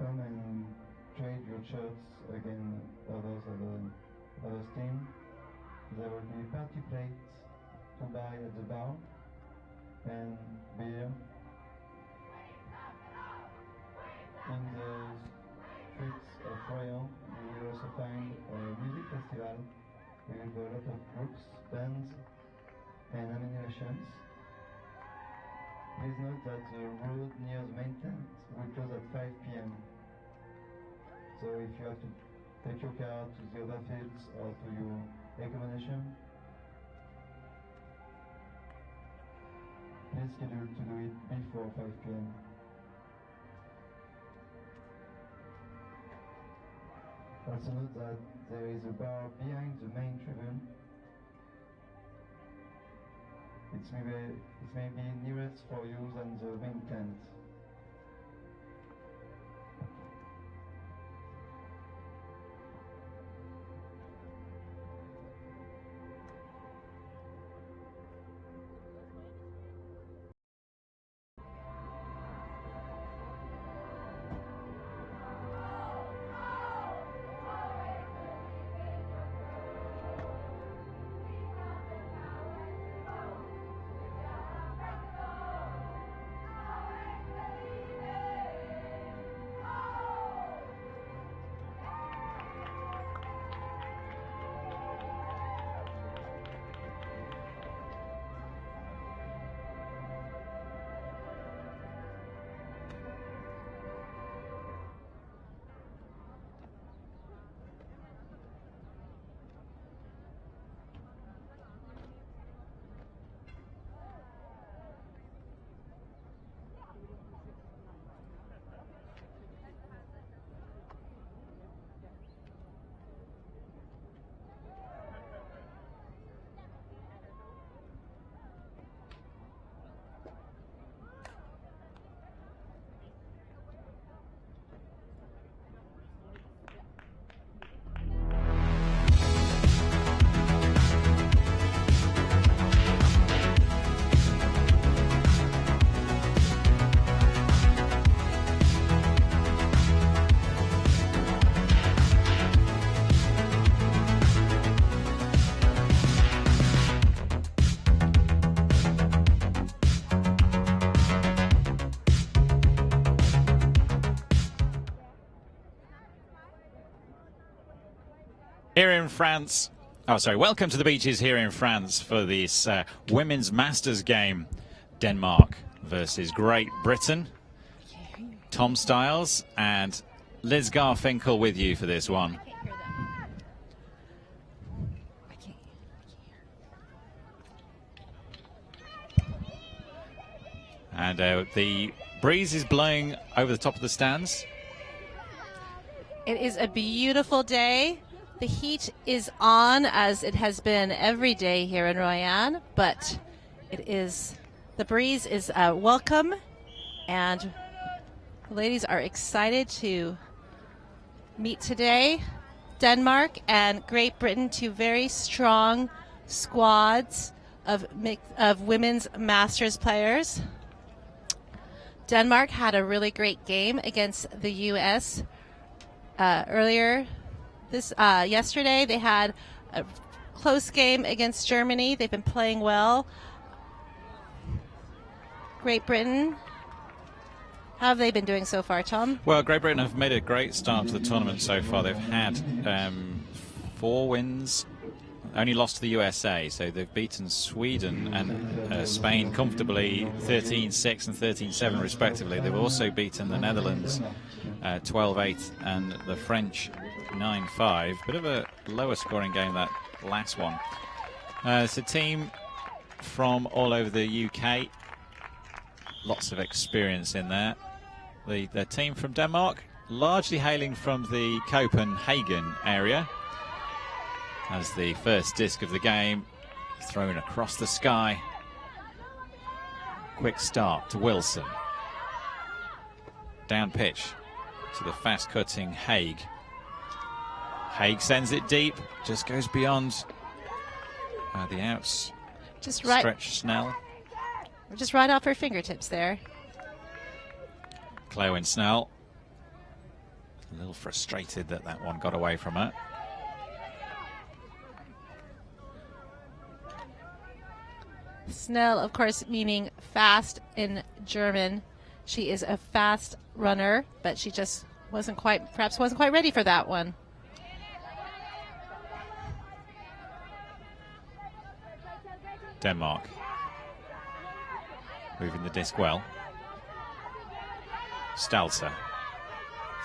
come and trade your shirts against others team. There will be party plates to buy at the bar and beer. In the streets of Royan, you will also find a music festival with a lot of groups, bands, and animations. Please note that the road near the main tent will close at 5 p.m. So if you have to take your car to the other fields or to your accommodation, please schedule to do it before 5 p.m. Also note that there is a bar behind the main tribune. It may be nearest for you than the main tent. Here in France, welcome to the beaches here in France for this Women's Masters game. Denmark versus Great Britain. Tom Stiles and Liz Garfinkel with you for this one. And the breeze is blowing over the top of the stands. It is a beautiful day. The heat is on, as it has been every day here in Royan, but the breeze is welcome, and the ladies are excited to meet today. Denmark and Great Britain, two very strong squads of women's Masters players. Denmark had a really great game against the U.S. Earlier yesterday. They had a close game against Germany. They've been playing well. Great Britain, how have they been doing so far, Tom? Well, Great Britain have made a great start to the tournament so far. They've had 4 wins, only lost to the USA, so they've beaten Sweden and Spain comfortably 13-6 and 13-7 respectively. They've also beaten the Netherlands 12-8 and the French 9-5. Bit of a lower scoring game, that last one. It's a team from all over the UK. Lots of experience in there. The team from Denmark, largely hailing from the Copenhagen area, as the first disc of the game thrown across the sky. Quick start to Wilson. Down pitch to the fast-cutting Haig. Haig sends it deep, just goes beyond the outs. Just right, stretch Snell. Just right off her fingertips there. Chloe Snell A little frustrated that that one got away from her. Snell, of course, meaning fast in German. She is a fast runner, but she just perhaps wasn't quite ready for that one. Denmark moving the disc well. Stalzer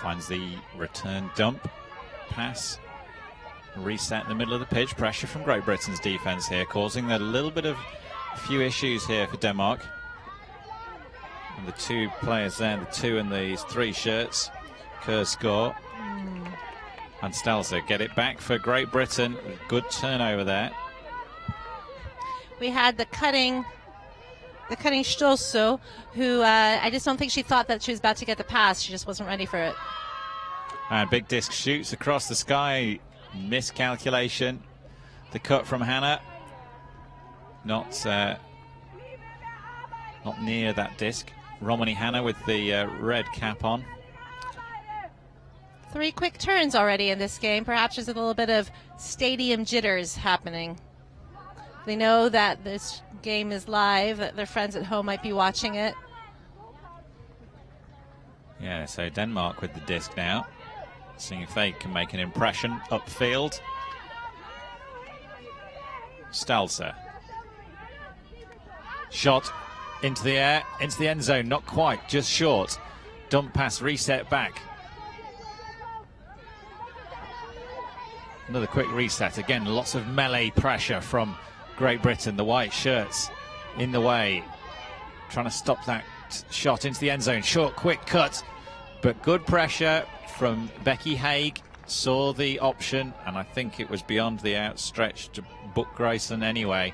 finds the return dump pass. Reset in the middle of the pitch. Pressure from Great Britain's defence here, causing a little bit of few issues here for Denmark. And the two players there, the two in these three shirts, Kersgaard and Stalzer, get it back for Great Britain. Good turnover there. We had the cutting Stosso, who I just don't think she thought that she was about to get the pass. She just wasn't ready for it. And big disc shoots across the sky. Miscalculation. The cut from Hannah. Not near that disc. Romani Hannah with the red cap on. 3 quick turns already in this game. Perhaps there's a little bit of stadium jitters happening. They know that this game is live, that their friends at home might be watching it. Yeah, so Denmark with the disc now. Seeing if they can make an impression upfield. Stalzer. Shot into the air, into the end zone, not quite, just short. Dump pass, reset back. Another quick reset. Again, lots of melee pressure from Great Britain. The white shirts in the way, trying to stop that shot into the end zone. Short, quick cut, but good pressure from Becky Haig. Saw the option, and I think it was beyond the outstretched Buck Grayson anyway.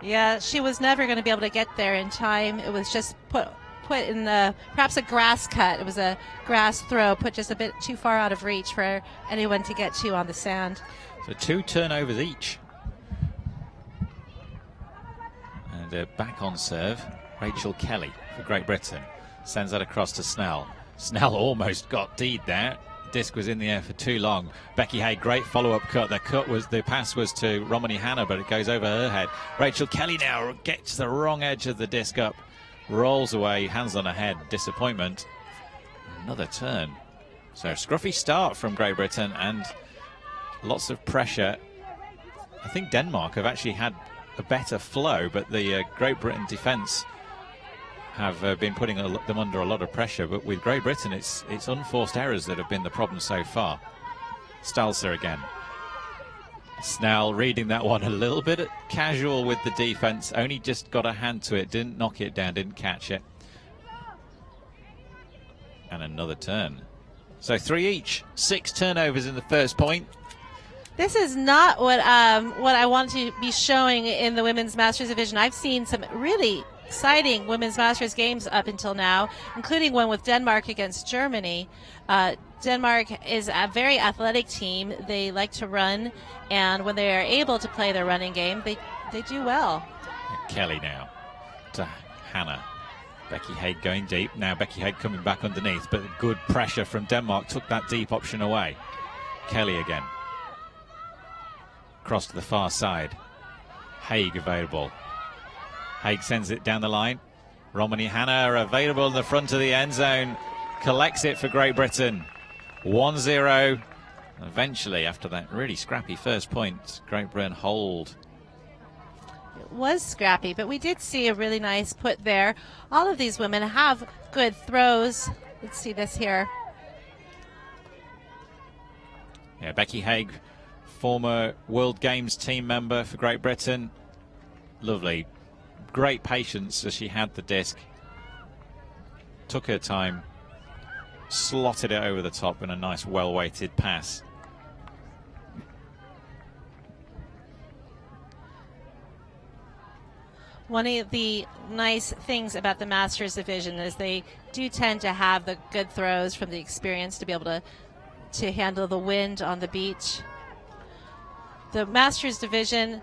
Yeah, she was never going to be able to get there in time. It was just put in perhaps a grass cut. It was a grass throw, put just a bit too far out of reach for anyone to get to on the sand. So 2 turnovers each. And back on serve, Rachel Kelly for Great Britain. Sends that across to Snell. Snell almost got D'd there. Disc was in the air for too long. Becky Hay, great follow-up cut. The pass was to Romani Hannah, but it goes over her head. Rachel Kelly now gets the wrong edge of the disc up, rolls away, hands on her head. Disappointment. Another turn. So scruffy start from Great Britain and lots of pressure. I think Denmark have actually had a better flow, but the Great Britain defence have been putting them under a lot of pressure. But with Great Britain, it's unforced errors that have been the problem so far. Stalzer again. Snell reading that one a little bit casual with the defence. Only just got a hand to it, didn't knock it down, didn't catch it. And another turn. So 3 each. 6 turnovers in the first point. This is not what I want to be showing in the Women's Masters Division. I've seen some really exciting Women's Masters games up until now, including one with Denmark against Germany. Denmark is a very athletic team. They like to run, and when they are able to play their running game, they do well. Kelly now to Hannah. Becky Haig going deep. Now Becky Haig coming back underneath, but good pressure from Denmark took that deep option away. Kelly again. Cross to the far side. Haig available. Haig sends it down the line. Romani Hannah are available in the front of the end zone. Collects it for Great Britain. 1-0. Eventually, after that really scrappy first point, Great Britain hold. It was scrappy, but we did see a really nice put there. All of these women have good throws. Let's see this here. Yeah, Becky Haig, former World Games team member for Great Britain. Lovely. Great patience as she had the disc. Took her time. Slotted it over the top in a nice well-weighted pass. One of the nice things about the Masters division is they do tend to have the good throws from the experience to be able to handle the wind on the beach. The Masters division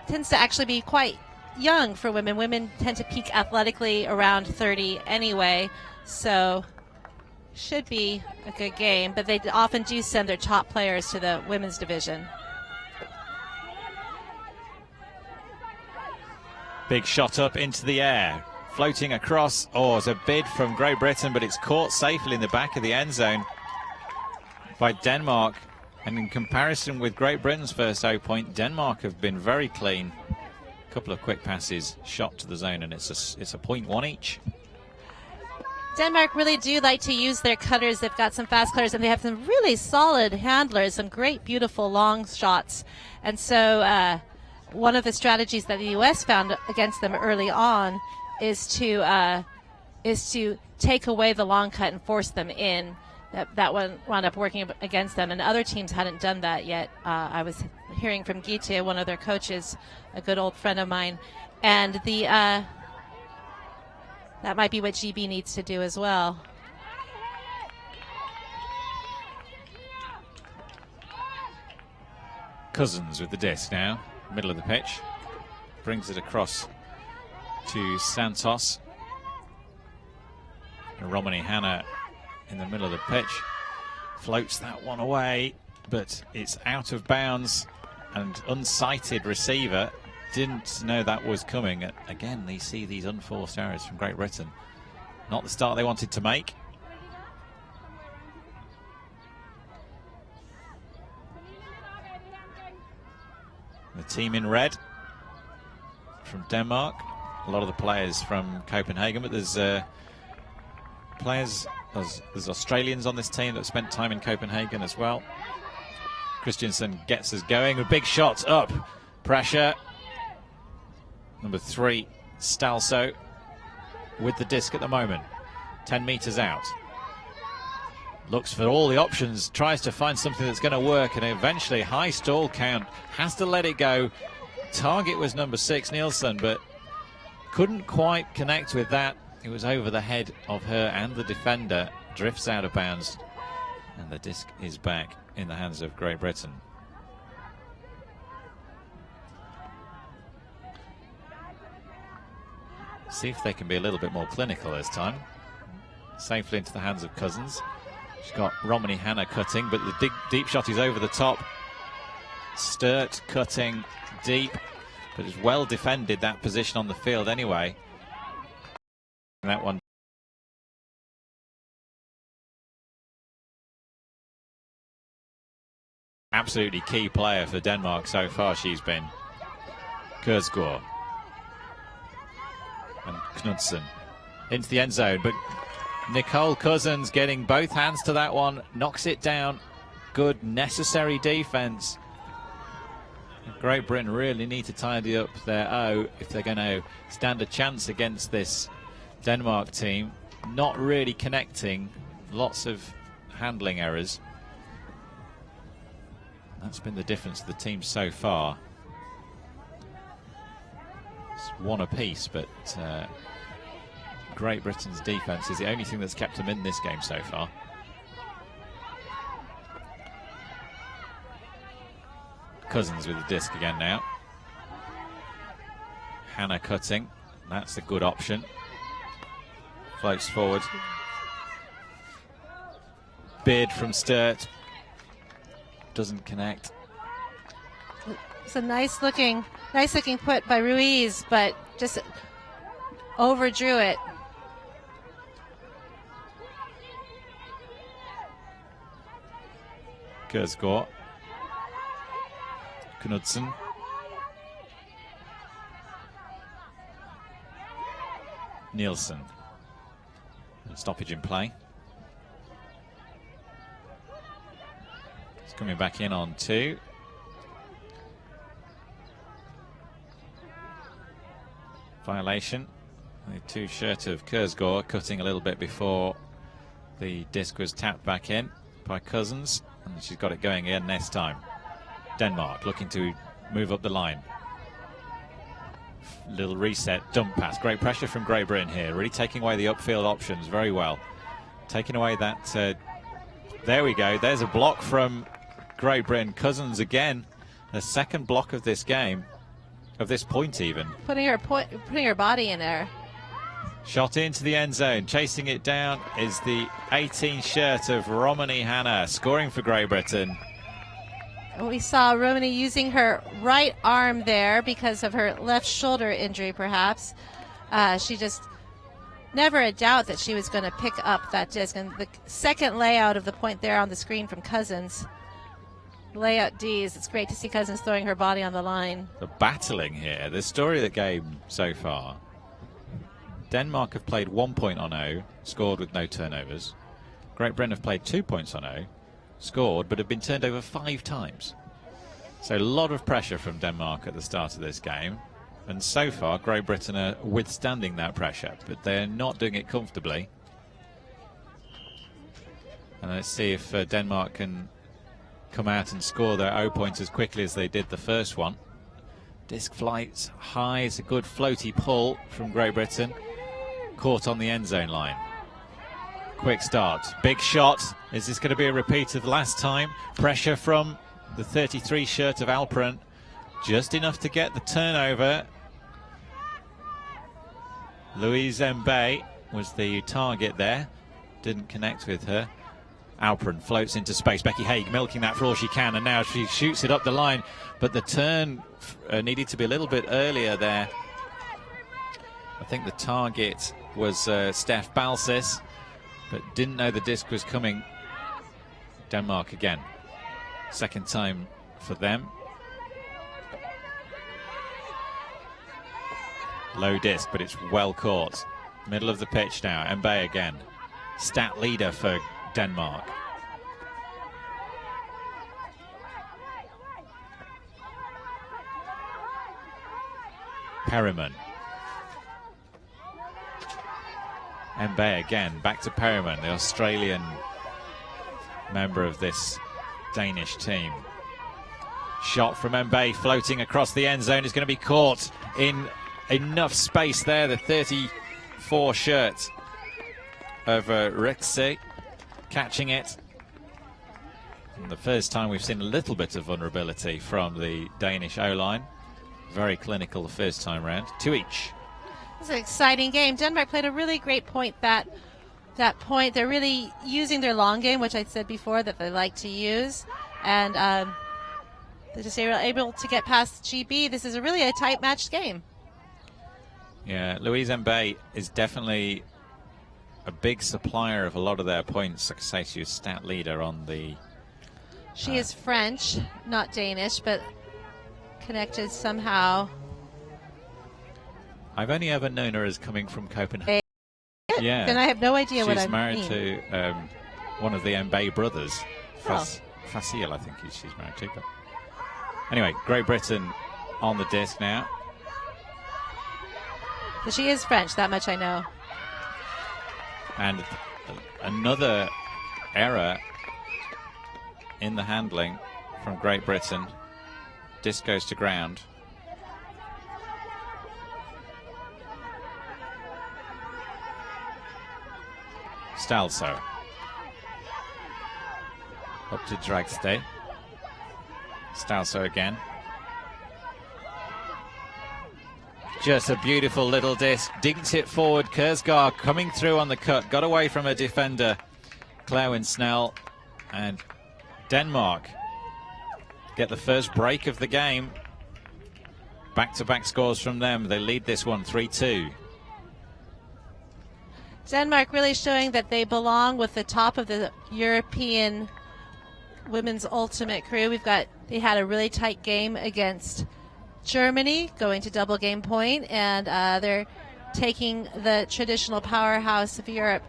tends to actually be quite young for women. Women tend to peak athletically around 30 anyway, so should be a good game, but they often do send their top players to the women's division. Big shot up into the air, floating across. Oh, it's a bid from Great Britain, but it's caught safely in the back of the end zone by Denmark. And in comparison with Great Britain's first 0 point, Denmark have been very clean. A couple of quick passes, shot to the zone, and it's a 0.1 each. Denmark really do like to use their cutters. They've got some fast cutters, and they have some really solid handlers, some great, beautiful long shots. And so one of the strategies that the U.S. found against them early on is to take away the long cut and force them in. That one wound up working against them, and other teams hadn't done that yet. I was hearing from Gita, one of their coaches, a good old friend of mine, and that might be what GB needs to do as well. Cousins with the disc now, middle of the pitch, brings it across to Santos. And Romani Hanna in the middle of the pitch floats that one away, but it's out of bounds, and unsighted receiver didn't know that was coming. Again, they see these unforced errors from Great Britain. Not the start they wanted to make. The team in red from Denmark. A lot of the players from Copenhagen, but there's there's Australians on this team that spent time in Copenhagen as well. Christensen gets us going. A big shot up. Pressure. Number 3, Stalso, with the disc at the moment. 10 meters out. Looks for all the options. Tries to find something that's going to work, and eventually high stall count. Has to let it go. Target was number 6, Nielsen, but couldn't quite connect with that. It was over the head of her and the defender. Drifts out of bounds, and the disc is back in the hands of Great Britain. See if they can be a little bit more clinical this time. Safely into the hands of Cousins. She's got Romani Hanna cutting, but the deep shot is over the top. Sturt cutting deep, but it's well defended, that position on the field anyway. And that one. Absolutely key player for Denmark so far, she's been. Kursgaard. And Knudsen into the end zone, but Nicole Cousins getting both hands to that one, knocks it down. Good necessary defense. Great Britain really need to tidy up their O if they're going to stand a chance against this Denmark team. Not really connecting, lots of handling errors. That's been the difference of the team so far. It's one apiece, but Great Britain's defense is the only thing that's kept them in this game so far. Cousins with the disc again now. Hanna cutting. That's a good option. Floats forward. Beard from Sturt. Doesn't connect. It's a nice looking put by Ruiz, but just overdrew it. Kursgaard. Knudsen. Nielsen. Stoppage in play. It's coming back in on 2. Violation. The 2 shirt of Kursgaard cutting a little bit before the disc was tapped back in by Cousins, and she's got it going again next time. Denmark looking to move up the line. Little reset, dump pass. Great pressure from Great Britain here, really taking away the upfield options very well. Taking away that, there we go, there's a block from Great Britain. Cousins again, the second block of this game, of this point even. Putting her body in there. Shot into the end zone. Chasing it down is the 18 shirt of Romani Hanna, scoring for Great Britain. We saw Romani using her right arm there because of her left shoulder injury, perhaps. She just never a doubt that she was going to pick up that disc. And the second layout of the point there on the screen from Cousins. Layout D's. It's great to see Cousins throwing her body on the line. The battling here, the story of the game so far. Denmark have played 1 point on O, scored with no turnovers. Great Britain have played 2 points on O, scored, but have been turned over 5 times. So a lot of pressure from Denmark at the start of this game. And so far, Great Britain are withstanding that pressure, but they're not doing it comfortably. And let's see if Denmark can come out and score their O points as quickly as they did the first one. Disc flights high, it's a good floaty pull from Great Britain. Caught on the end zone line. Quick start, big shot. Is this going to be a repeat of the last time? Pressure from the 33 shirt of Alperin. Just enough to get the turnover. Louise Mbe was the target there. Didn't connect with her. Alperin floats into space. Becky Haig milking that for all she can, and now she shoots it up the line. But the turn needed to be a little bit earlier there. I think the target was Steph Balsis, but didn't know the disc was coming. Denmark again. Second time for them. Low disc, but it's well caught. Middle of the pitch now. Mbe again. Stat leader for Denmark. Perriman. Mbe again, back to Perriman, the Australian member of this Danish team. Shot from Mbe floating across the end zone is going to be caught in enough space there. The 34 shirt of Rixie catching it. And the first time we've seen a little bit of vulnerability from the Danish O-line. Very clinical the first time round. 2 each. It's an exciting game. Denmark played a really great point that point. They're really using their long game, which I said before that they like to use. And they just were able to get past GB. This is really a tight matched game. Yeah, Louise Mbe is definitely a big supplier of a lot of their points. Like I say, she was stat leader on the... She is French, not Danish, but connected somehow. I've only ever known her as coming from Copenhagen. Yeah. Then I have no idea what I mean. She's married to one of the Mbe brothers. Facile, I think she's married to. But anyway, Great Britain on the disc now. But she is French, that much I know. And another error in the handling from Great Britain. Disc goes to ground. Stalso. Up to Dragstad. Stalso again. Just a beautiful little disc. Dinks it forward. Kersgaard coming through on the cut. Got away from a defender. Clawin Snell. And Denmark get the first break of the game. Back-to-back scores from them. They lead this one 3-2. Denmark really showing that they belong with the top of the European women's ultimate crew. They had a really tight game against Germany, going to double game point, and they're taking the traditional powerhouse of Europe,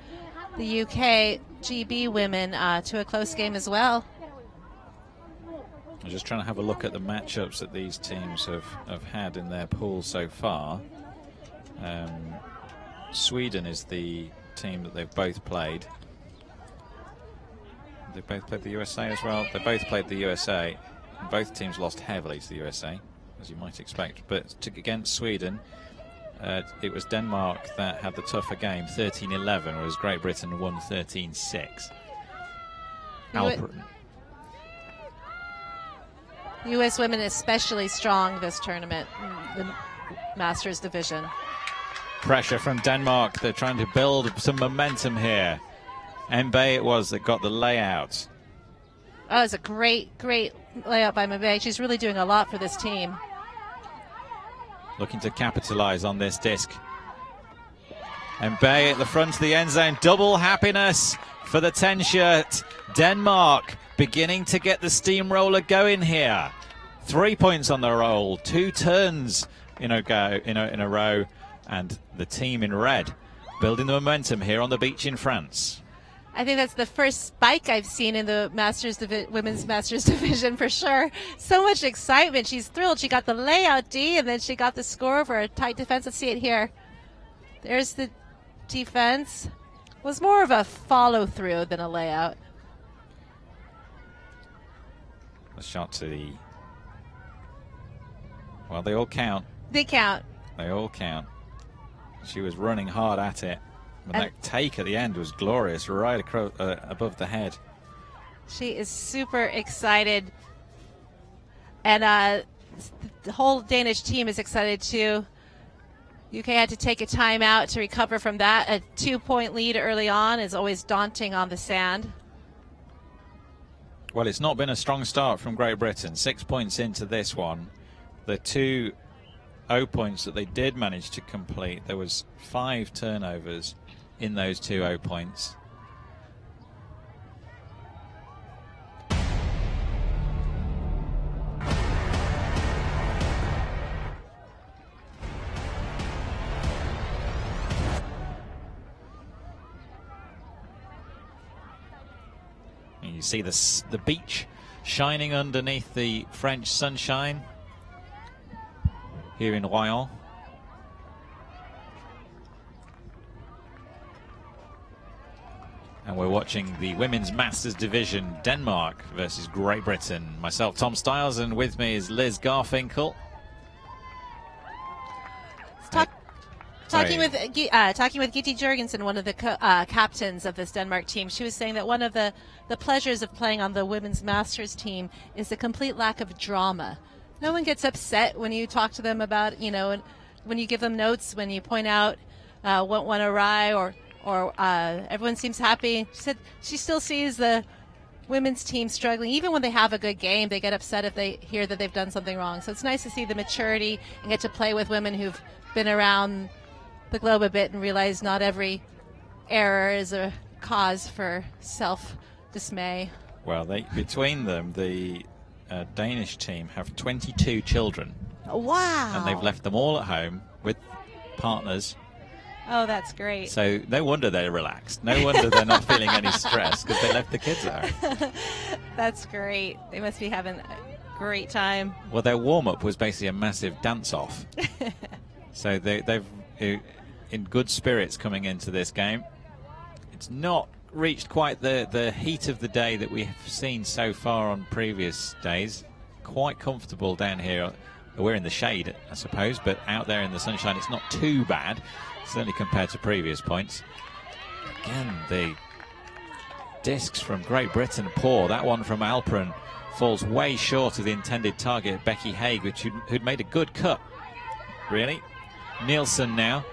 the UK GB women, to a close game as well. I'm just trying to have a look at the matchups that these teams have had in their pool so far. Sweden is the team that they've both played. They've both played the USA as well. They both played the USA. And both teams lost heavily to the USA, as you might expect. But against Sweden, it was Denmark that had the tougher game, 13-11, whereas Great Britain won 13-6. U.S. women especially strong this tournament, the Masters division. pressure from Denmark. They're trying to build some momentum here. Mbaye it was that got the layout. Oh, it's a great layout by Mbaye. She's really doing a lot for this team. Looking to capitalize on this disc. Mbaye at the front of the end zone. Double happiness for the 10 shirt. Denmark beginning to get the steamroller going here. 3 points on the roll, 2 turns in a row, and the team in red building the momentum here on the beach in France. I think that's the first spike I've seen in the women's Masters division for sure. So much excitement. She's thrilled. She got the layout D, and then she got the score over a tight defense. Let's see it here. There's the defense. It was more of a follow-through than a layout. The shot to the... Well, they all count. They count. They all count. She was running hard at it. But that take at the end was glorious, right across, above the head. She is super excited. And the whole Danish team is excited too. UK had to take a timeout to recover from that. A 2-point lead early on is always daunting on the sand. Well, it's not been a strong start from Great Britain. 6 points into this one. The 2 0 points that they did manage to complete, there was 5 turnovers in those 2 0 points. And you see the beach shining underneath the French sunshine here in Royan. And we're watching the Women's Masters Division, Denmark versus Great Britain. Myself, Tom Stiles, and with me is Liz Garfinkel. Talking with Gitte Jurgensen, one of the captains of this Denmark team, she was saying that one of the pleasures of playing on the Women's Masters team is the complete lack of drama. No one gets upset when you talk to them about, when you give them notes, when you point out what went awry, or everyone seems happy. She said she still sees the women's team struggling. Even when they have a good game, they get upset if they hear that they've done something wrong. So it's nice to see the maturity and get to play with women who've been around the globe a bit and realize not every error is a cause for self-dismay. Well, between them, the Danish team have 22 children. Wow. And they've left them all at home with partners. Oh, that's great. So no wonder they're relaxed. No wonder they're not feeling any stress because they left the kids at home. That's great. They must be having a great time. Well, their warm-up was basically a massive dance-off. So they've in good spirits coming into this game. It's not reached quite the heat of the day that we have seen so far on previous days. Quite comfortable down here. We're in the shade, I suppose, but out there in the sunshine, it's not too bad. Certainly compared to previous points. Again, the discs from Great Britain poor. That one from Alperen falls way short of the intended target, Becky Haig, who'd made a good cut, really. Nielsen now.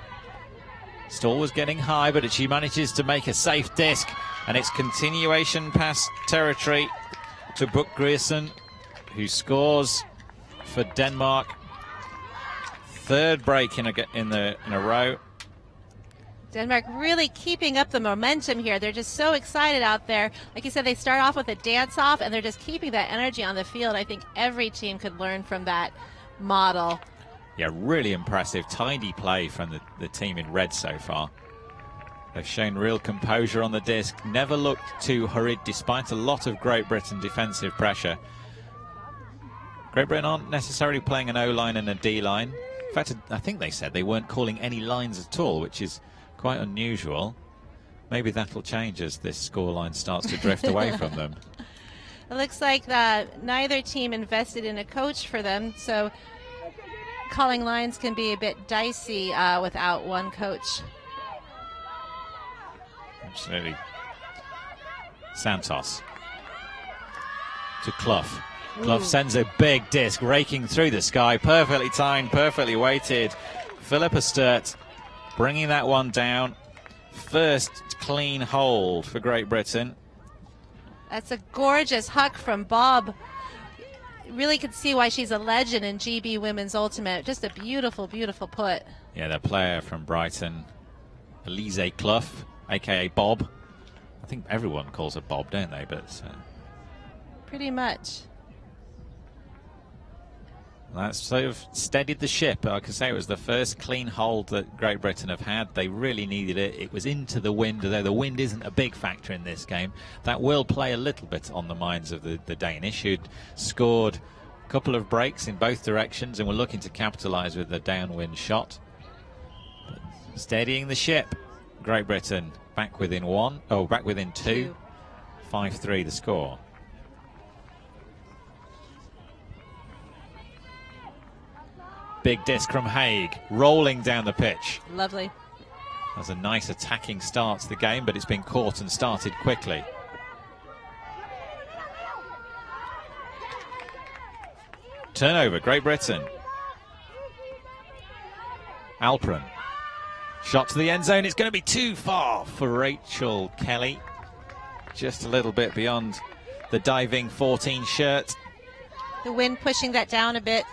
Stall was getting high, but she manages to make a safe disc, and it's continuation past territory to Brooke Grierson, who scores for Denmark. Third break in a row. Denmark really keeping up the momentum here. They're just so excited out there. Like you said, they start off with a dance-off, and they're just keeping that energy on the field. I think every team could learn from that model. Yeah, really impressive, tidy play from the team in red so far. They've shown real composure on the disc, never looked too hurried despite a lot of Great Britain defensive pressure. Great Britain aren't necessarily playing an O-line and a D-line. In fact, I think they said they weren't calling any lines at all, which is quite unusual. Maybe that'll change as this scoreline starts to drift away from them. It looks like that neither team invested in a coach for them, so calling lines can be a bit dicey without one coach. Absolutely. Santos to Clough. Clough sends a big disc raking through the sky, perfectly timed, perfectly weighted. Philippa Sturt bringing that one down. First clean hold for Great Britain. That's a gorgeous huck from Bob. Really could see why she's a legend in GB Women's Ultimate. Just a beautiful, beautiful put. Yeah, the player from Brighton, Elise Clough, a.k.a. Bob. I think everyone calls her Bob, don't they? But pretty much. That's sort of steadied the ship. Like I say, it was the first clean hold that Great Britain have had. They really needed it. It was into the wind, although the wind isn't a big factor in this game. That will play a little bit on the minds of the Danish, who'd scored a couple of breaks in both directions and were looking to capitalise with the downwind shot. But steadying the ship, Great Britain back within back within two. 5-3 the score. Big disc from Haig, rolling down the pitch. Lovely. That's a nice attacking start to the game, but it's been caught and started quickly. Turnover, Great Britain. Alpern. Shot to the end zone. It's going to be too far for Rachel Kelly. Just a little bit beyond the diving 14 shirt. The wind pushing that down a bit.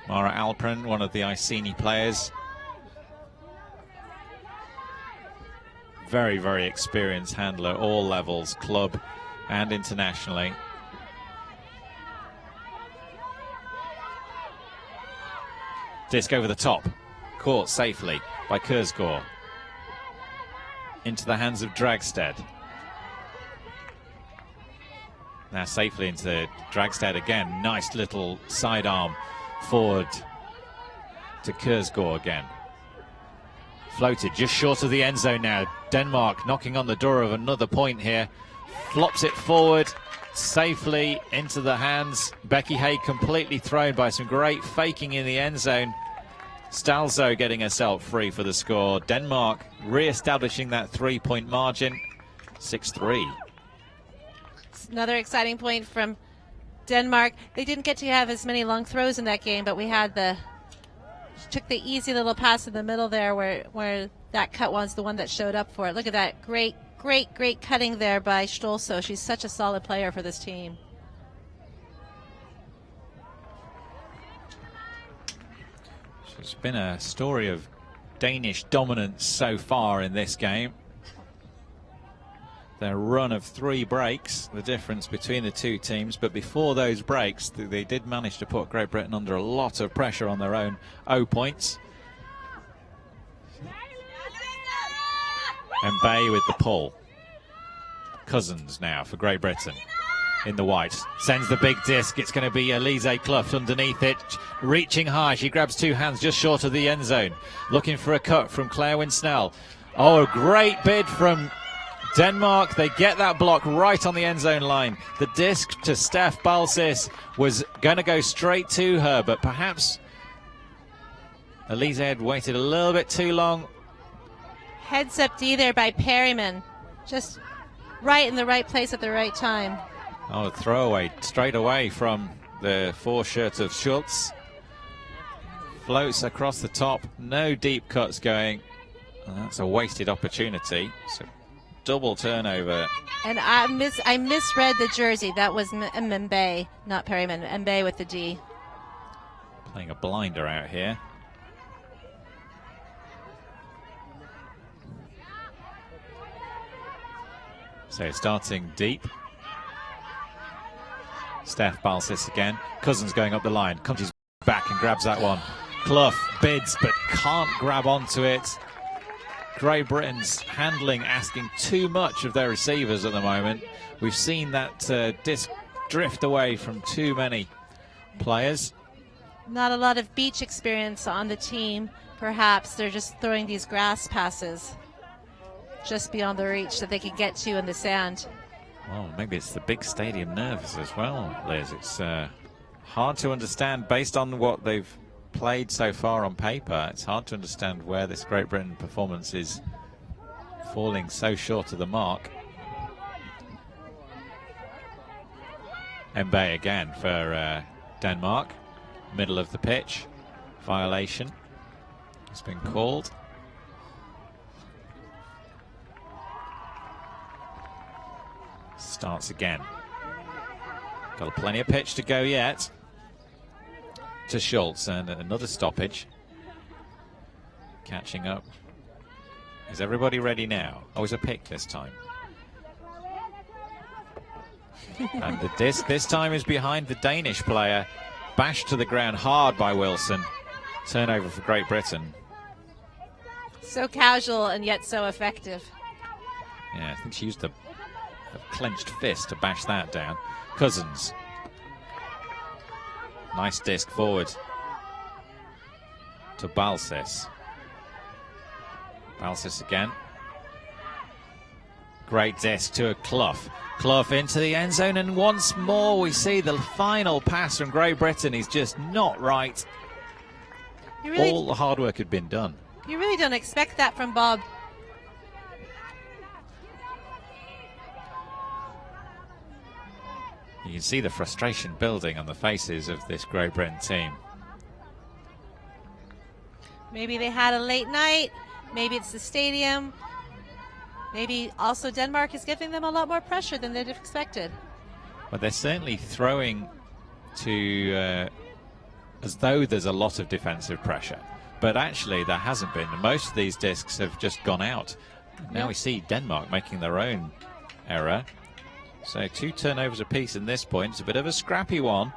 Mara Alpern, one of the Iceni players. Very, very experienced handler, all levels, club and internationally. Disc over the top, caught safely by Kersgaard. Into the hands of Dragstead. Now safely into Dragstead again. Nice little sidearm forward to Kersgaard again. Floated just short of the end zone now. Denmark knocking on the door of another point here. Flops it forward safely into the hands. Becky Hay completely thrown by some great faking in the end zone. Stalzo getting herself free for the score. Denmark re-establishing that 3-point margin. 6-3. Another exciting point from Denmark. They didn't get to have as many long throws in that game, but we had took the easy little pass in the middle there where that cut was the one that showed up for it. Look at that great cutting there by Stolso. She's such a solid player for this team. It's been a story of Danish dominance so far in this game. Their run of 3 breaks, the difference between the two teams, but before those breaks they did manage to put Great Britain under a lot of pressure on their own 0 points. And Bay with the pull. Cousins now for Great Britain in the white, sends the big disc. It's going to be Elise Clough underneath it, reaching high. She grabs 2 hands just short of the end zone, looking for a cut from Claire Winsnell. Oh, a great bid from Denmark. They get that block right on the end zone line. The disc to Steph Balsis was going to go straight to her, but perhaps Elise had waited a little bit too long. Heads up D there by Perryman. Just right in the right place at the right time. Oh, a throwaway straight away from the 4 shirt of Schultz. Floats across the top. No deep cuts going. And that's a wasted opportunity. So double turnover. And I misread the jersey. That was Mbaye, not Perryman. Mbaye with the D. Playing a blinder out here. So starting deep. Steph Balsis again. Cousins going up the line. Comes back and grabs that one. Clough bids but can't grab onto it. Great Britain's handling asking too much of their receivers at the moment. We've seen that disc drift away from too many players. Not a lot of beach experience on the team. Perhaps they're just throwing these grass passes just beyond the reach that they can get to in the sand. Well, maybe it's the big stadium nerves as well, Liz. It's hard to understand based on what they've played so far on paper. It's hard to understand where this Great Britain performance is falling so short of the mark. Mbaye again for Denmark. middle of the pitch. Violation has been called. Starts again. Got plenty of pitch to go yet. To Schultz, and another stoppage. Catching up. Is everybody ready now? Oh, it's a pick this time. And the disc this time is behind the Danish player. Bashed to the ground hard by Wilson. Turnover for Great Britain. So casual and yet so effective. Yeah, I think she used a clenched fist to bash that down. Cousins. Nice disc forward to Balsis. Balsis again. Great disc to a Clough. Clough into the end zone, and once more we see the final pass from Great Britain. He's just not right. All the hard work had been done. You really don't expect that from Bob. You can see the frustration building on the faces of this Great Britain team. Maybe they had a late night. Maybe it's the stadium. Maybe also Denmark is giving them a lot more pressure than they'd have expected. But they're certainly throwing to as though there's a lot of defensive pressure. But actually there hasn't been. Most of these discs have just gone out. Now we see Denmark making their own error. So 2 turnovers apiece in this point. It's a bit of a scrappy one.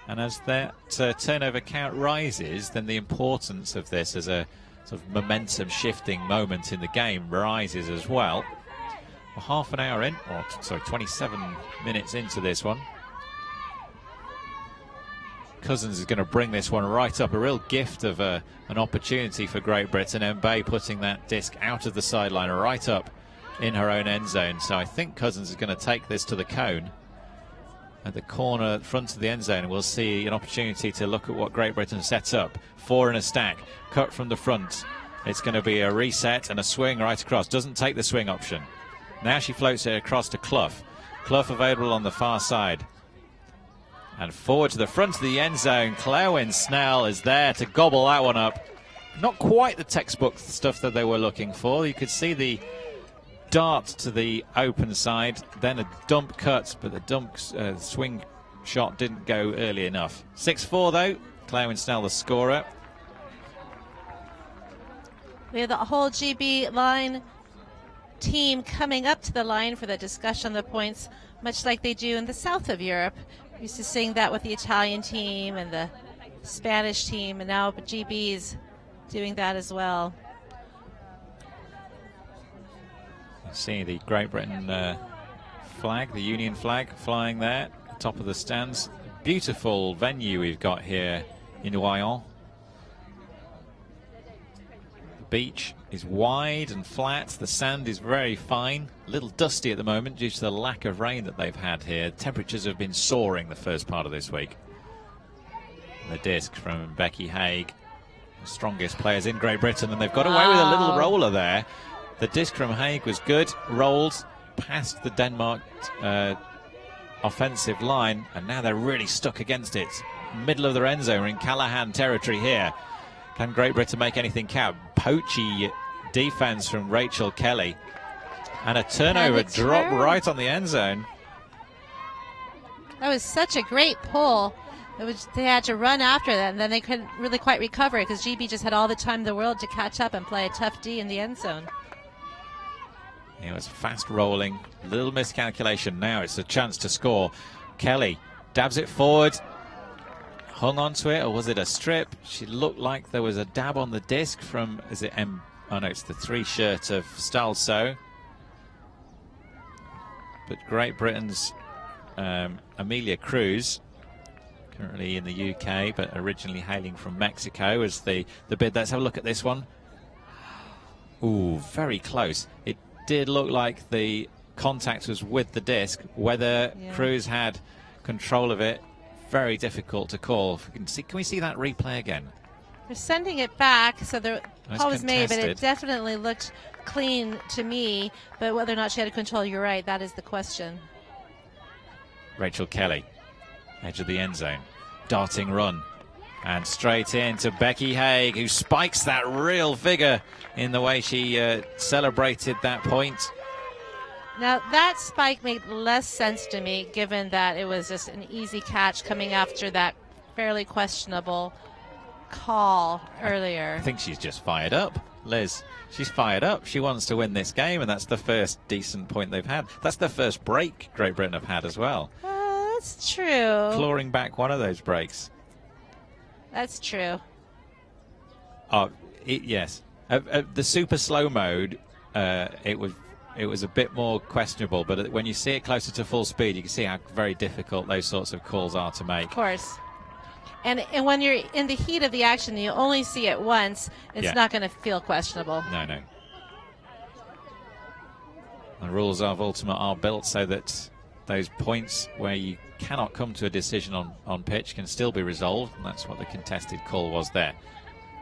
And as that turnover count rises, then the importance of this as a sort of momentum shifting moment in the game rises as well. We're half an hour in, or sorry, 27 minutes into this one. Cousins is going to bring this one right up. A real gift of an opportunity for Great Britain. Mbaye putting that disc out of the sideline right up in her own end zone. So I think Cousins is going to take this to the cone. At the corner front of the end zone, we'll see an opportunity to look at what Great Britain sets up. 4 in a stack, cut from the front. It's going to be a reset and a swing right across. Doesn't take the swing option. Now she floats it across to Clough. Clough available on the far side. And forward to the front of the end zone. Clewin Snell is there to gobble that one up. Not quite the textbook stuff that they were looking for. You could see the dart to the open side, then a dump cut, but the dump swing shot didn't go early enough. 6-4 though, Clewin Snell the scorer. We have the whole GB line team coming up to the line for the discussion on the points, much like they do in the south of Europe. We used to seeing that with the Italian team and the Spanish team, and now GB's doing that as well. See the Great Britain flag, the Union flag flying there at the top of the stands. Beautiful venue we've got here in Royan. The beach is wide and flat. The sand is very fine. A little dusty at the moment due to the lack of rain that they've had here. Temperatures have been soaring the first part of this week. And the disc from Becky Haig, the strongest players in Great Britain, and they've got away with a little roller there. The disc from Haig was good, rolled past the Denmark offensive line, and now they're really stuck against it. Middle of their end zone, we're in Callahan territory here. Can Great Britain make anything count? Poachy defense from Rachel Kelly. And a turnover drop right on the end zone. That was such a great pull. They had to run after that, and then they couldn't really quite recover it because GB just had all the time in the world to catch up and play a tough D in the end zone. It was fast rolling, little miscalculation. Now it's a chance to score. Kelly dabs it forward, hung onto it, or was it a strip? She looked like there was a dab on the disc from, is it oh no, it's the 3 shirt of Stalso. But Great Britain's Amelia Cruz, currently in the UK, but originally hailing from Mexico, as the bid. Let's have a look at this one. Ooh, very close. It did look like the contact was with the disc. Whether Cruz had control of it, very difficult to call. Can we see that replay again? They're sending it back, so the call was made, but it contested. definitely looked clean to me. But whether or not she had control, you're right, that is the question. Rachel Kelly, edge of the end zone, darting run. And straight into Becky Haig, who spikes that real vigor in the way she celebrated that point. Now, that spike made less sense to me, given that it was just an easy catch coming after that fairly questionable call earlier. I think she's just fired up, Liz. She's fired up. She wants to win this game, and that's the first decent point they've had. That's the first break Great Britain have had as well. That's true. Clawing back one of those breaks. That's true. Oh, yes. The super slow mode, it was a bit more questionable, but when you see it closer to full speed, you can see how very difficult those sorts of calls are to make. Of course. And when you're in the heat of the action, you only see it once, it's not going to feel questionable. No. The rules of Ultimate are built so that those points where you cannot come to a decision on pitch can still be resolved, and that's what the contested call was there.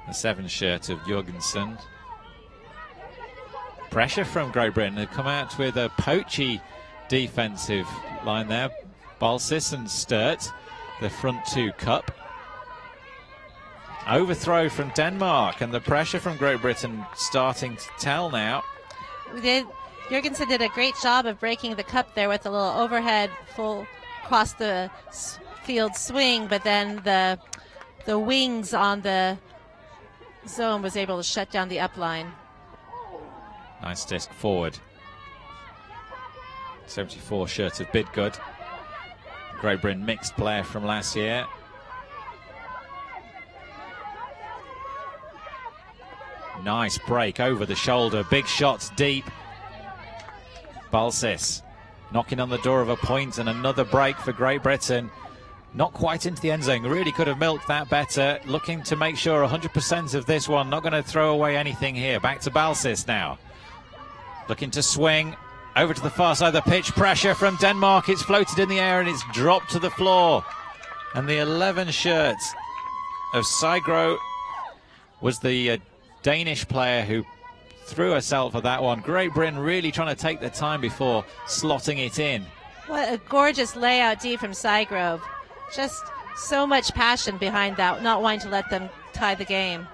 The 7 shirt of Jorgensen. Pressure from Great Britain. They've come out with a poachy defensive line there. Balsis and Sturt, the front 2 cup. Overthrow from Denmark, and the pressure from Great Britain starting to tell now. Jorgensen did a great job of breaking the cup there with a little overhead full across the field swing, but then the wings on the zone was able to shut down the upline. Nice disc forward. 74 shirt of Bidgood. Great Britain mixed player from last year. Nice break over the shoulder. Big shots deep. Balsis knocking on the door of a point, and another break for Great Britain. Not quite into the end zone. Really could have milked that better. Looking to make sure 100% of this one. Not going to throw away anything here. Back to Balsis now. Looking to swing over to the far side of the pitch. Pressure from Denmark. It's floated in the air and it's dropped to the floor. And the 11 shirt of Sigro was the Danish player who threw herself at that one. Great Britain really trying to take their time before slotting it in. What a gorgeous layout D from Sygrove. Just so much passion behind that, not wanting to let them tie the game.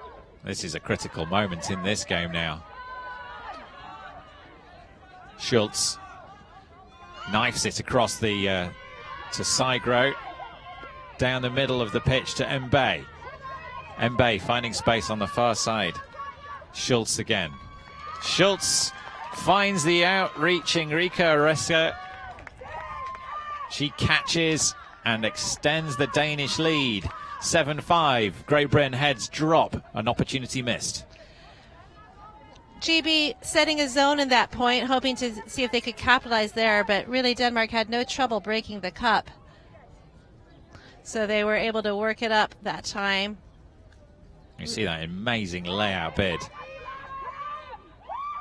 This is a critical moment in this game now. Schultz knifes it across the to Sigro, down the middle of the pitch to Mbaye. Mbaye finding space on the far side. Schultz again. Schultz finds the outreaching Rika Oreska. She catches and extends the Danish lead. 7-5. Great Britain heads drop. An opportunity missed. GB setting a zone in that point, hoping to see if they could capitalize there, but really Denmark had no trouble breaking the cup. So they were able to work it up that time. You see that amazing layout bid.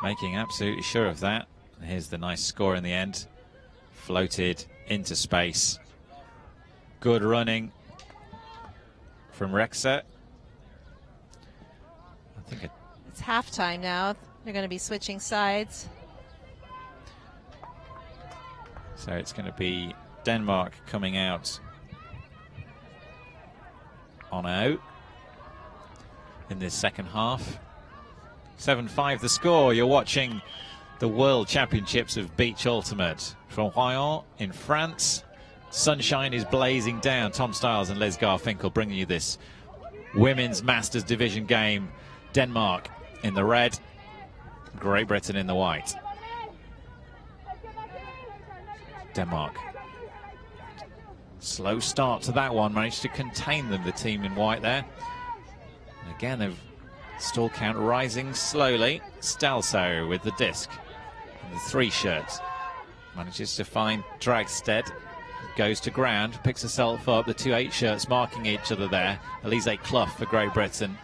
Making absolutely sure of that. Here's the nice score in the end. Floated into space. Good running from Rexa. I think it's halftime now. They're going to be switching sides. So it's going to be Denmark coming out on out in this second half. 7-5 the score. You're watching the World Championships of Beach Ultimate from Royan in France. Sunshine is blazing down. Tom Stiles and Liz Garfinkel bringing you this Women's Masters Division game. Denmark in the red, Great Britain in the white. Denmark. Slow start to that one. Managed to contain them, the team in white there. And again, they've stall count rising slowly. Stalso with the disc. And the 3 shirts. Manages to find Dragstead. Goes to ground, picks herself up. The 2 8 shirts marking each other there. Elise Clough for Great Britain.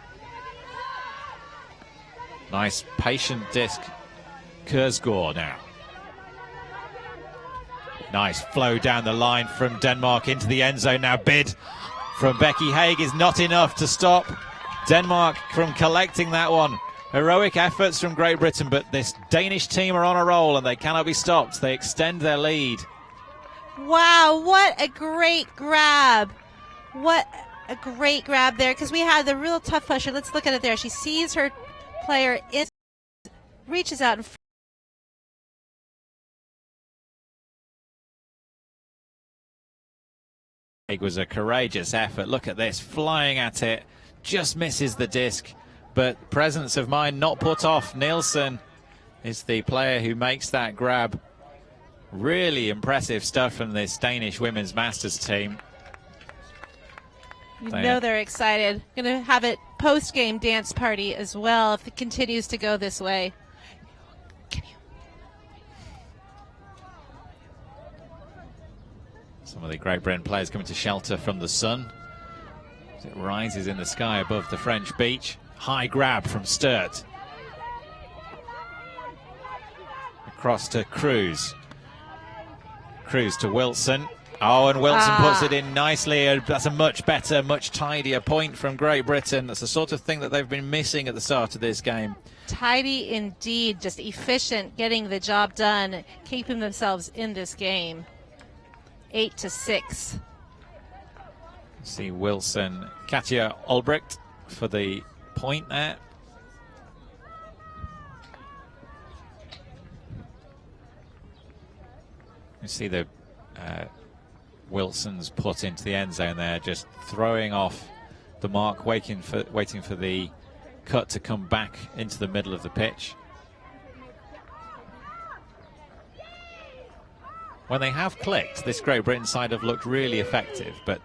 Nice patient disc. Kursgaard now. Nice flow down the line from Denmark into the end zone. Now bid from Becky Haig is not enough to stop Denmark from collecting that one. Heroic efforts from Great Britain, but this Danish team are on a roll and they cannot be stopped. They extend their lead. Wow, what a great grab. What a great grab there because we had the real tough pusher. Let's look at it there. She sees her player, reaches out and it was a courageous effort. Look at this, flying at it, just misses the disc, but presence of mind not put off. Nielsen is the player who makes that grab. Really impressive stuff from this Danish women's masters team. You know they're excited. Going to have a post-game dance party as well if it continues to go this way. Some of the Great Britain players coming to shelter from the sun as it rises in the sky above the French beach. High grab from Sturt. Across to Cruz. Cruz to Wilson. Oh, and Wilson puts it in nicely. That's a much better, much tidier point from Great Britain. That's the sort of thing that they've been missing at the start of this game. Tidy indeed, just efficient, getting the job done, keeping themselves in this game. 8-6. See Wilson, Katja Olbrecht for the point there. You see the Wilson's put into the end zone there, just throwing off the mark, waiting for the cut to come back into the middle of the pitch. When they have clicked, this Great Britain side have looked really effective, but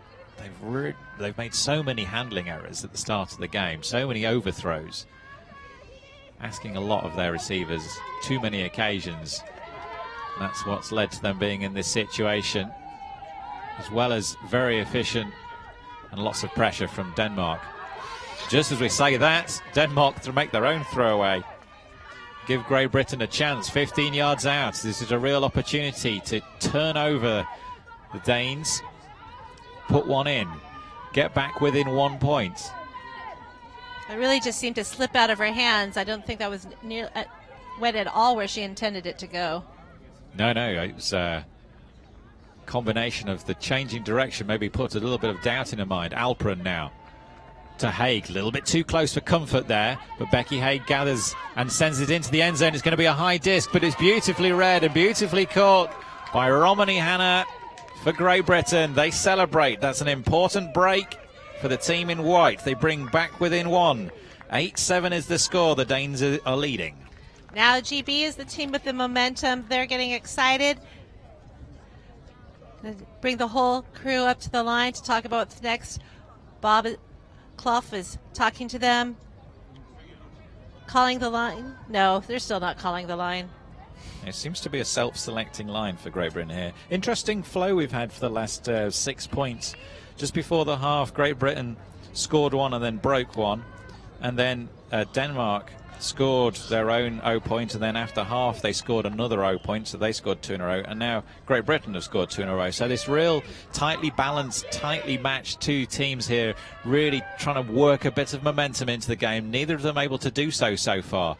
they've made so many handling errors at the start of the game, so many overthrows, asking a lot of their receivers, too many occasions. That's what's led to them being in this situation, as well as very efficient and lots of pressure from Denmark. Just as we say that, Denmark to make their own throwaway. Give Great Britain a chance, 15 yards out. This is a real opportunity to turn over the Danes, put one in, get back within 1 point. It really just seemed to slip out of her hands. I don't think that was went at all where she intended it to go. No, it was a combination of the changing direction, maybe put a little bit of doubt in her mind. Alperen now to Haig, a little bit too close for comfort there, but Becky Haig gathers and sends it into the end zone. It's going to be a high disc, but it's beautifully read and beautifully caught by Romani Hanna for Great Britain. They celebrate. That's an important break for the team in white. They bring back within one. 8-7 is the score. The Danes are leading. Now GB is the team with the momentum. They're getting excited. Bring the whole crew up to the line to talk about what's next. Bob Clough is talking to them. Calling the line. No, they're still not calling the line. It seems to be a self-selecting line for Great Britain here. Interesting flow we've had for the last 6 points. Just before the half, Great Britain scored one and then broke one. And then Denmark scored their own 0 point, and then after half they scored another 0 point, so they scored 2 in a row, and now Great Britain have scored 2 in a row. So this real tightly balanced, tightly matched two teams here, really trying to work a bit of momentum into the game. Neither of them able to do so far.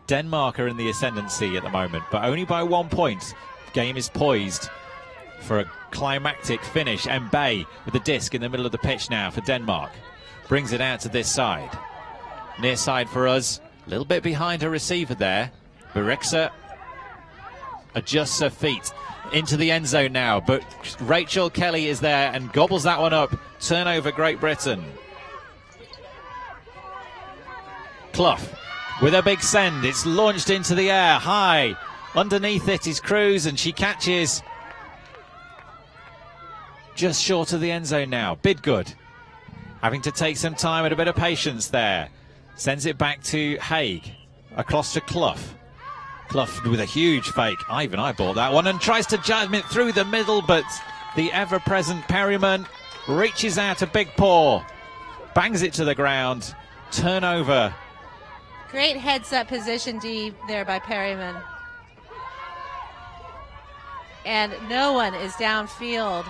Denmark are in the ascendancy at the moment, but only by 1 point. Game is poised for a climactic finish. Mbaye with the disc in the middle of the pitch now for Denmark. Brings it out to this side. Near side for us. A little bit behind her receiver there. Berixa adjusts her feet into the end zone now, but Rachel Kelly is there and gobbles that one up. Turnover Great Britain. Clough with a big send. It's launched into the air high. Underneath it is Cruz, and she catches just short of the end zone now. Bidgood having to take some time and a bit of patience there. Sends it back to Haig, across to Clough. Clough with a huge fake. Ivan, I bought that one, and tries to jam it through the middle, but the ever-present Perryman reaches out a big paw, bangs it to the ground. Turnover. Great heads-up position D there by Perryman. And no one is downfield.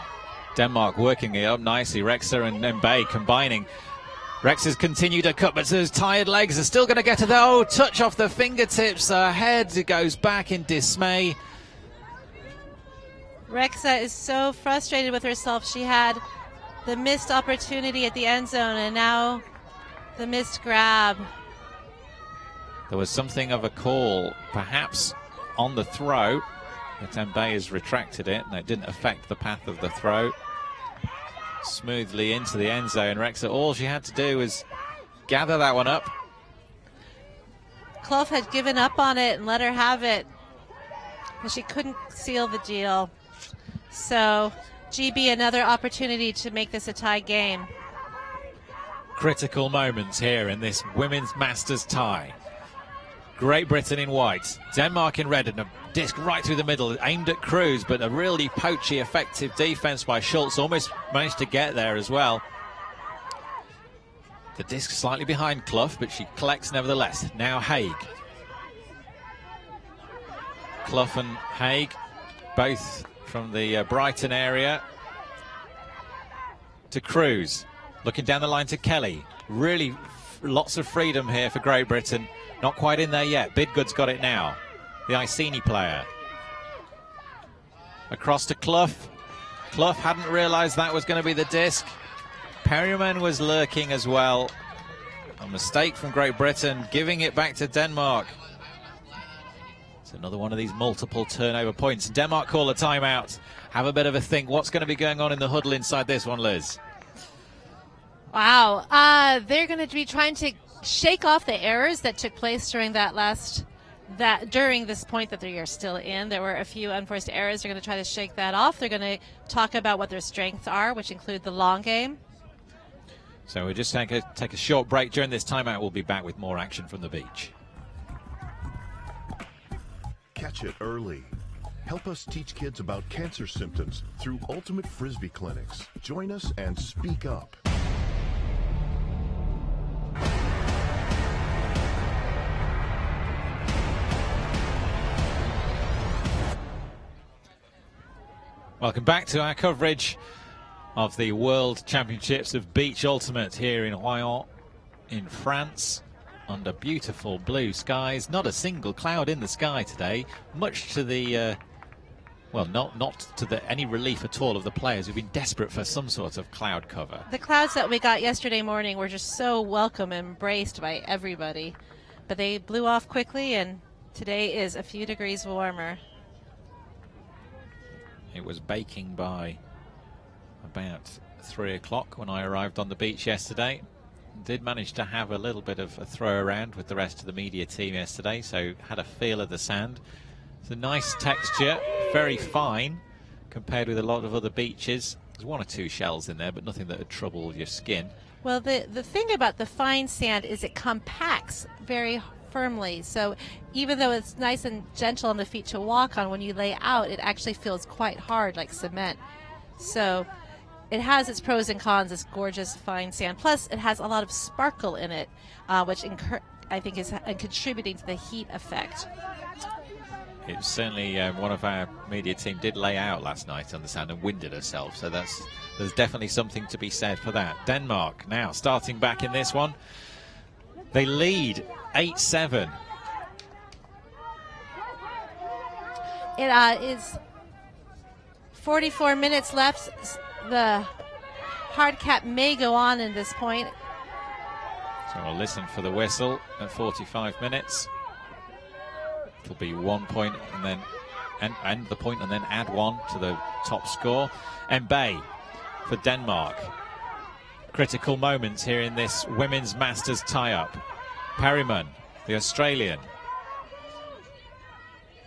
Denmark working it up nicely. Rexa and Mbaye combining. Rex has continued to cut, but his tired legs are still going to get to the touch off the fingertips. Her head goes back in dismay. Rexa is so frustrated with herself. She had the missed opportunity at the end zone, and now the missed grab. There was something of a call, perhaps on the throw, but Mbaye has retracted it, and it didn't affect the path of the throw. Smoothly into the end zone. Rexa, all she had to do was gather that one up. Clough had given up on it and let her have it, but she couldn't seal the deal. So GB, another opportunity to make this a tie game. Critical moments here in this women's Masters tie. Great Britain in white, Denmark in red, and a disc right through the middle, aimed at Cruz, but a really poachy, effective defense by Schultz. Almost managed to get there as well. The disc slightly behind Clough, but she collects nevertheless. Now Haig. Clough and Haig, both from the Brighton area. To Cruz, looking down the line to Kelly. Really lots of freedom here for Great Britain. Not quite in there yet. Bidgood's got it now. The Iceni player. Across to Clough. Clough hadn't realised that was going to be the disc. Perryman was lurking as well. A mistake from Great Britain, giving it back to Denmark. It's another one of these multiple turnover points. Denmark call a timeout. Have a bit of a think. What's going to be going on in the huddle inside this one, Liz? Wow. They're going to be trying to shake off the errors that took place during during this point that they are still in. There were a few unforced errors. They're going to try to shake that off. They're going to talk about what their strengths are, which include the long game. So we'll just take a short break during this timeout. We'll be back with more action from the beach. Catch it early. Help us teach kids about cancer symptoms through Ultimate Frisbee clinics. Join us and speak up. Welcome back to our coverage of the World Championships of Beach Ultimate here in Royan in France, under beautiful blue skies. Not a single cloud in the sky today, much to the well, not to any relief at all of the players who've been desperate for some sort of cloud cover. The clouds that we got yesterday morning were just so welcome and embraced by everybody, but they blew off quickly, and today is a few degrees warmer. It was baking by about 3 o'clock when I arrived on the beach yesterday. Did manage to have a little bit of a throw around with the rest of the media team yesterday, so had a feel of the sand. It's a nice texture, very fine compared with a lot of other beaches. There's one or two shells in there, but nothing that would trouble your skin. Well, the thing about the fine sand is it compacts very firmly, so even though it's nice and gentle on the feet to walk on, when you lay out, it actually feels quite hard like cement. So it has its pros and cons, this gorgeous fine sand. Plus, it has a lot of sparkle in it, which I think is contributing to the heat effect. It was certainly one of our media team did lay out last night on the sand and winded herself, so there's definitely something to be said for that. Denmark now starting back in this one. They lead 8-7. It is 44 minutes left. The hard cap may go on in this point. So we'll listen for the whistle at 45 minutes. It'll be 1 point and then end the point and then add one to the top score. Mbaye for Denmark. Critical moments here in this women's Masters tie-up. Perryman, the Australian,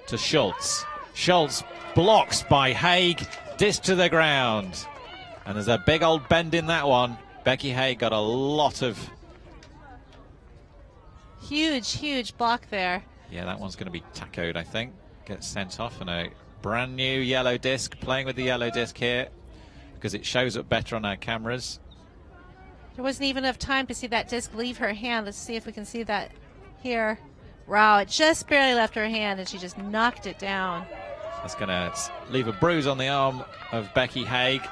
to Schultz. Schultz blocks by Haig, disc to the ground. And there's a big old bend in that one. Becky Haig got a lot of... Huge block there. Yeah, that one's going to be tacoed, I think. Gets sent off, and a brand new yellow disc. Playing with the yellow disc here because it shows up better on our cameras. There wasn't even enough time to see that disc leave her hand. Let's see if we can see that here. Wow, it just barely left her hand, and she just knocked it down. That's going to leave a bruise on the arm of Becky Haig.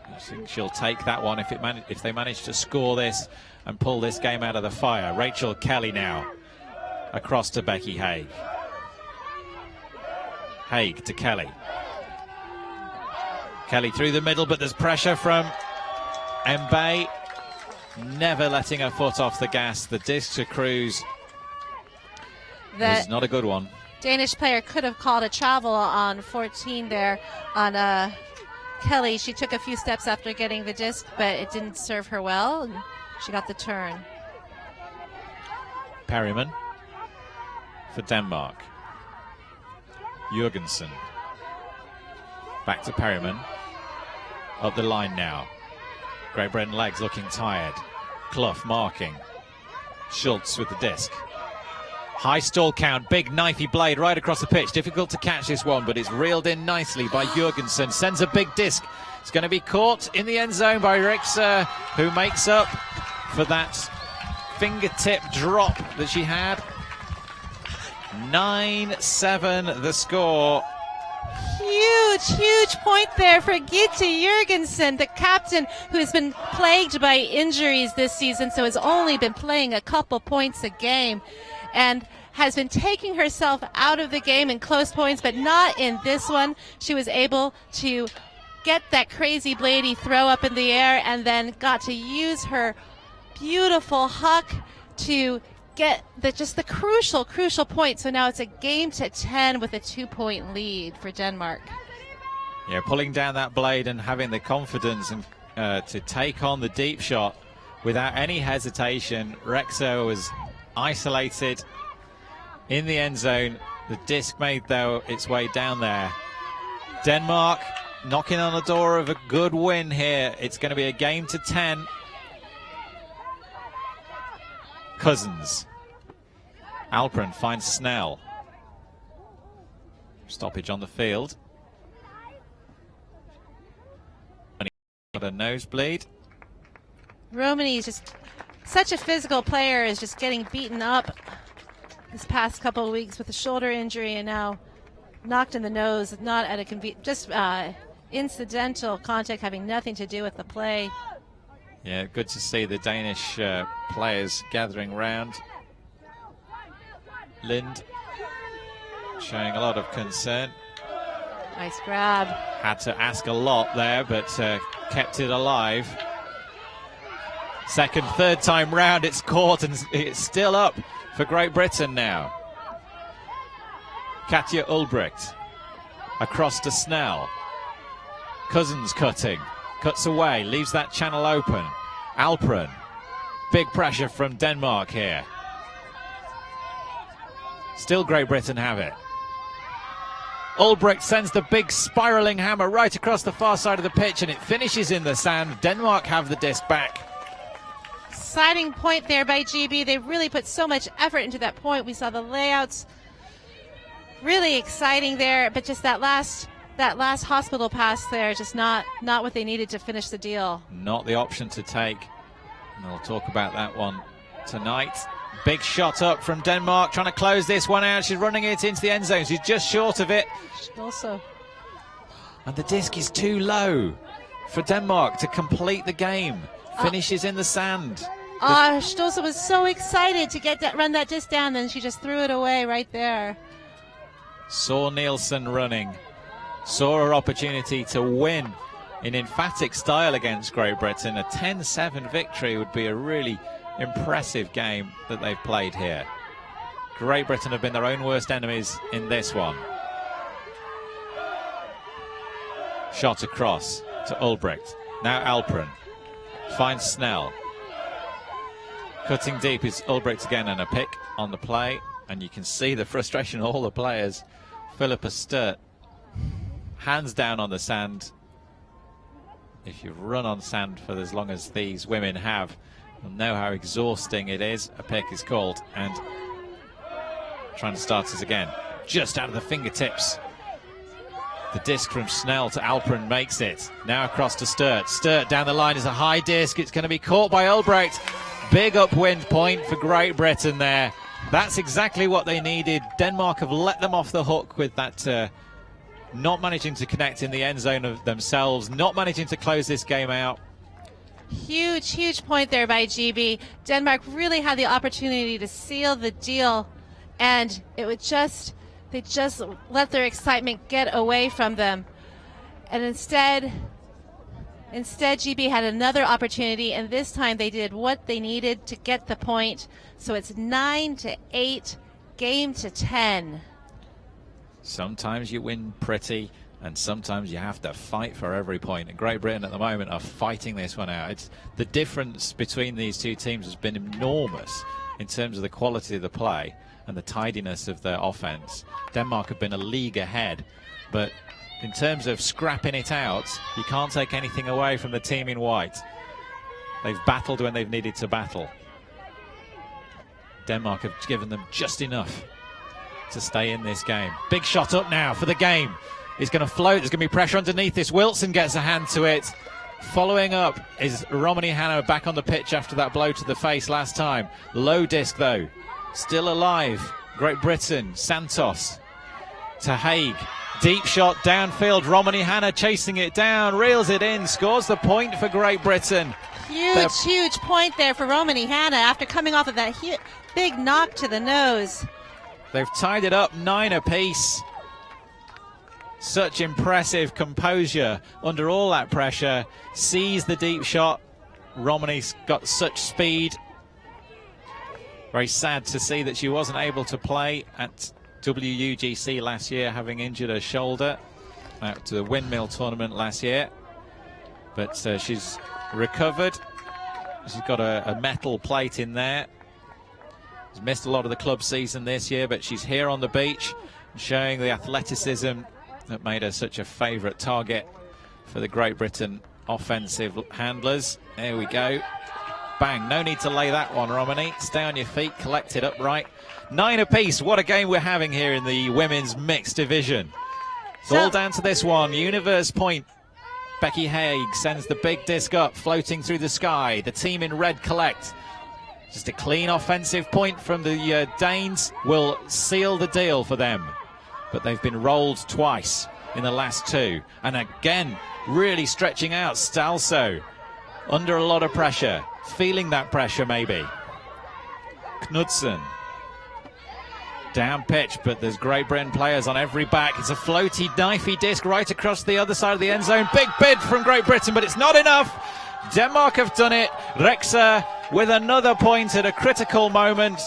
I think she'll take that one if they manage to score this and pull this game out of the fire. Rachel Kelly now across to Becky Haig. Haig to Kelly. Kelly through the middle, but there's pressure from Mbaye never letting her foot off the gas. The disc to Cruz was not a good one. Danish player could have called a travel on 14 there on Kelly. She took a few steps after getting the disc, but it didn't serve her well, and she got the turn. Perryman for Denmark. Jurgensen. Back to Perryman. Up the line now. Great Britain legs looking tired. Clough marking. Schultz with the disc. High stall count, big knifey blade right across the pitch. Difficult to catch this one, but it's reeled in nicely by Jurgensen. Sends a big disc. It's going to be caught in the end zone by Rixa, who makes up for that fingertip drop that she had. 9-7 the score. Huge point there for Gitte Jurgensen, the captain who has been plagued by injuries this season, so has only been playing a couple points a game and has been taking herself out of the game in close points, but not in this one. She was able to get that crazy bladey throw up in the air and then got to use her beautiful huck to get the crucial point. So now it's a game to 10 with a 2-point lead for Denmark. Yeah, pulling down that blade and having the confidence and to take on the deep shot without any hesitation. Rexo was isolated in the end zone. The disc made though its way down there. Denmark knocking on the door of a good win here. It's going to be a game to 10. Cousins. Alperen finds Snell. Stoppage on the field. And he got a nosebleed. Romani is just such a physical player, is just getting beaten up this past couple of weeks with a shoulder injury and now knocked in the nose, not at a just incidental contact having nothing to do with the play. Yeah, good to see the Danish players gathering round. Lind showing a lot of concern. Nice grab. Had to ask a lot there, but kept it alive. Second, third time round, it's caught and it's still up for Great Britain now. Katja Ulbricht across to Snell. Cousins cutting, cuts away, leaves that channel open. Alperen, big pressure from Denmark here. Still Great Britain have it. Ulbricht sends the big spiraling hammer right across the far side of the pitch and it finishes in the sand. Denmark have the disc back. Exciting point there by GB. They really put so much effort into that point. We saw the layouts. Really exciting there, but just that last hospital pass there, just not what they needed to finish the deal. Not the option to take. And we'll talk about that one tonight. Big shot up from Denmark, trying to close this one out. She's running it into the end zone. She's just short of it. Also. And the disc is too low for Denmark to complete the game. Finishes in the sand. Stolze was so excited to run that disc down, then she just threw it away right there. Saw Nielsen running. Saw her opportunity to win in emphatic style against Great Britain. A 10-7 victory would be a really impressive game that they've played here. Great Britain have been their own worst enemies in this one. Shot across to Ulbricht. Now Alperen finds Snell. Cutting deep is Ulbricht again, and a pick on the play. And you can see the frustration of all the players. Philippa Sturt, hands down on the sand. If you've run on sand for as long as these women have, you'll know how exhausting it is. A pick is called, and trying to start us again. Just out of the fingertips. The disc from Snell to Alperen makes it. Now across to Sturt. Sturt down the line is a high disc. It's going to be caught by Ulbricht. Big upwind point for Great Britain there. That's exactly what they needed. Denmark have let them off the hook with that not managing to connect in the end zone of themselves, not managing to close this game out. Huge point there by GB. Denmark really had the opportunity to seal the deal, and they just let their excitement get away from them. And instead, Instead, GB had another opportunity, and this time they did what they needed to get the point. So it's 9-8, game to 10. Sometimes you win pretty, and sometimes you have to fight for every point. And Great Britain at the moment are fighting this one out. The difference between these two teams has been enormous in terms of the quality of the play and the tidiness of their offense. Denmark have been a league ahead, but in terms of scrapping it out, you can't take anything away from the team in white. They've battled when they've needed to battle. Denmark have given them just enough to stay in this game. Big shot up now for the game. It's going to float. There's going to be pressure underneath this. Wilson gets a hand to it. Following up is Romani Hanna, back on the pitch after that blow to the face last time. Low disc though. Still alive. Great Britain. Santos to Haig. Deep shot downfield. Romani Hanna chasing it down. Reels it in. Scores the point for Great Britain. Huge point there for Romani Hanna after coming off of that big knock to the nose. They've tied it up 9 apiece. Such impressive composure under all that pressure. Sees the deep shot. Romani's got such speed. Very sad to see that she wasn't able to play at WUGC last year, having injured her shoulder out to the windmill tournament last year. But she's recovered. She's got a metal plate in there. She's missed a lot of the club season this year, but she's here on the beach showing the athleticism that made her such a favourite target for the Great Britain offensive handlers. There we go. Bang. No need to lay that one, Romani. Stay on your feet, collect it upright. 9 apiece. What a game we're having here in the women's mixed division. It's all down to this one. Universe point. Becky Haig sends the big disc up, floating through the sky. The team in red collect. Just a clean offensive point from the Danes will seal the deal for them. But they've been rolled twice in the last 2. And again, really stretching out. Stalso under a lot of pressure. Feeling that pressure maybe. Knudsen. Down pitch, but there's Great Britain players on every back. It's a floaty, knifey disc right across the other side of the end zone. Big bid from Great Britain, but it's not enough. Denmark have done it. Rexa with another point at a critical moment.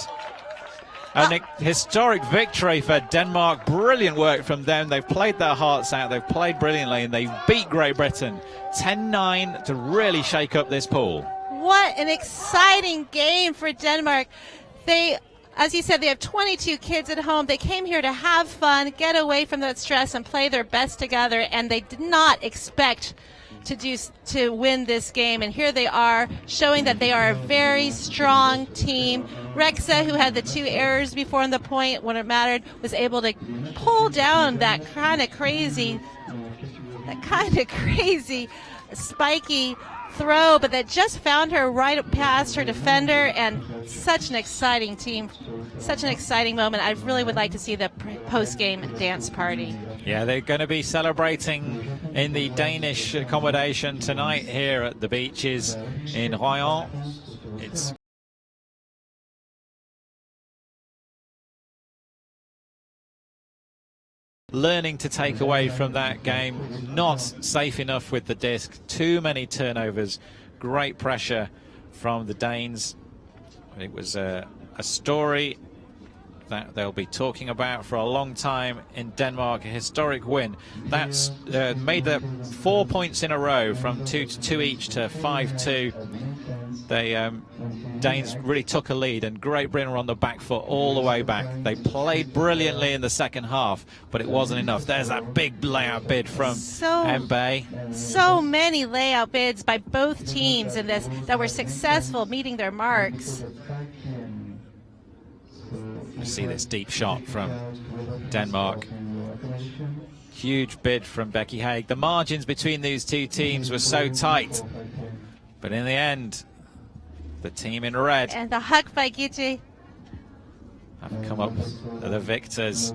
A historic victory for Denmark. Brilliant work from them. They've played their hearts out. They've played brilliantly, and they've beat Great Britain 10-9 to really shake up this pool. What an exciting game for Denmark. As you said, they have 22 kids at home. They came here to have fun, get away from that stress, and play their best together, and they did not expect to win this game, and here they are showing that they are a very strong team. Rexa, who had the 2 errors before on the point when it mattered, was able to pull down that kind of crazy spiky throw, but that just found her right past her defender, and such an exciting team, such an exciting moment. I really would like to see the post-game dance party. Yeah, they're going to be celebrating in the Danish accommodation tonight here at the beaches in Royan. It's learning to take away from that game. Not safe enough with the disc. Too many turnovers. Great pressure from the Danes. It was a story that they'll be talking about for a long time in Denmark. A historic win. That's made the 4 points in a row from 2-2 each to 5-2. They Danes really took a lead, and Great Britain were on the back foot all the way back. They played brilliantly in the second half, but it wasn't enough. There's that big layout bid from Mbaye. So many layout bids by both teams in this that were successful, meeting their marks. You see this deep shot from Denmark. Huge bid from Becky Haig. The margins between these two teams were so tight, but in the end, the team in red and the hug by Gigi have come up the victors.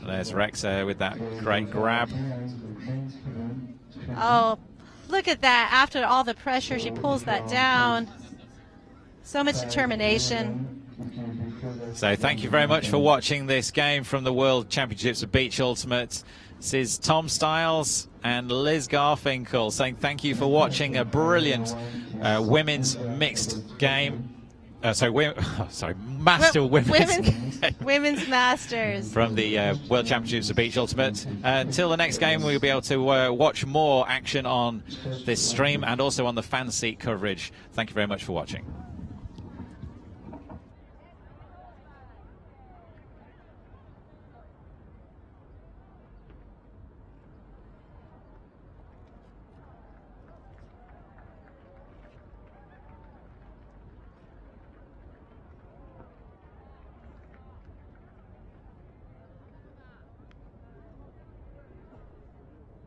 There's Rexa with that great grab. Oh, look at that. After all the pressure, she pulls that down. So much determination. So thank you very much for watching this game from the World Championships of Beach Ultimate. This is Tom Stiles and Liz Garfinkel saying thank you for watching a brilliant women's mixed game. Master Women's Masters from the World Championships of Beach Ultimate. Until the next game, we'll be able to watch more action on this stream and also on the fan seat coverage. Thank you very much for watching.